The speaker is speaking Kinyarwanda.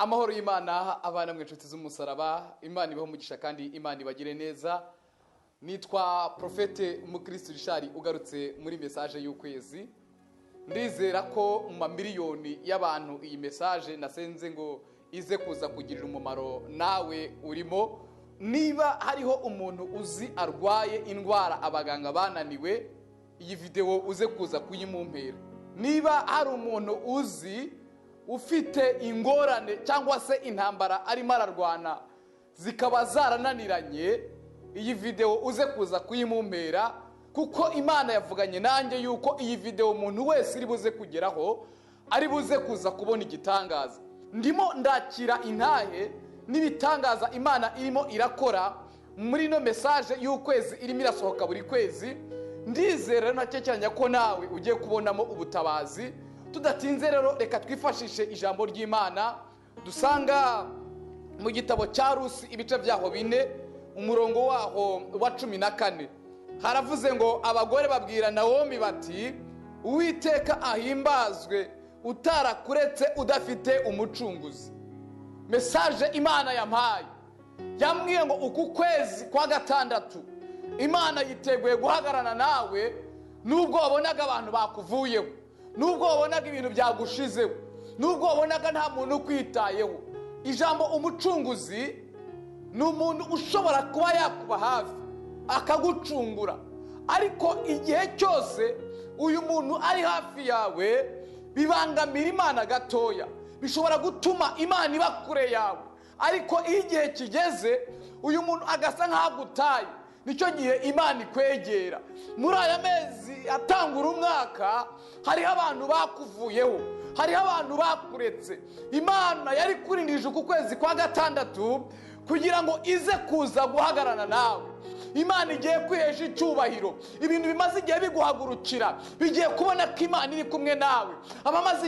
Amahoro y'Imana abana mwe nshuti z'umusaraba, Imana ibaho umugisha kandi Imana ibagire neza. Nitwa Profete Umukristo Richard ugarutse muri message y'ukwezi. Ndizera ko mu miliyoni y'abantu iyi message nasenze ngo ize kuza kugirira umumaro nawe urimo. Niba hariho umuntu uzi arwaye indwara abaganga bananiwe, iyi video uze kuza kuyimumpera. Niba hari umuntu uzi ufite ingorane cyangwa se intambara arimo ararwana zikaba zarananiranye, iyi video uze kuza kuyimumpera, kuko Imana yavuganye nanjye yuko iyi video umuntu wese iri buze kugeraho ari buze kuza kubona igitangaza. Ndimo ndakira intahe n'ibitangaza Imana irimo irakora muri no message y'ukwezi irimo irasohoka buri kwezi. Ndizera nakekeranya ko nawe ugiye kubonamo ubutabazi. Tudatinze rero reka twifashishe ijambo ry'Imana dusanga mu gitabo cya Rusi ibice byaho 4 umurongo waho wa 14. Haravuze ngo abagore babwira Naomi bati, Uwiteka ahimbazwe utarakuretse udafite umucunguzi. Message Imana yampaye yambwiye ngo uku kwezi kwa gatandatu Imana yiteguye guhagarana nawe, nubwo wabonaga abantu bakuvuyeho, nubwo wabonaga ibintu byagushizeho, nubwo wabonaga nta muntu ukwitayeho. Ijambo umucunguzi ni umuntu ushobora kuba yakuba hafi akagucungura, ariko igihe cyose uyu muntu ari hafi yawe bibangamira Imana gatoya, bishobora gutuma Imana iba kure yawe. Ariko igihe kigeze uyu muntu agasa nk'agutaye, nicyo gihe Imana ikwegera. Muri aya mezi atangura umwaka hari abantu bakuvuyeho, hari abantu bakuretse. Imana yari kurindije uku kwezi kwa gatandatu kugira ngo ize kuza guhagarana nawe. Imana igiye kwihesha icyubahiro. Ibintu bimaze igihe biguhagurukira bigiye kubona ko Imana iri kumwe nawe. Abamaze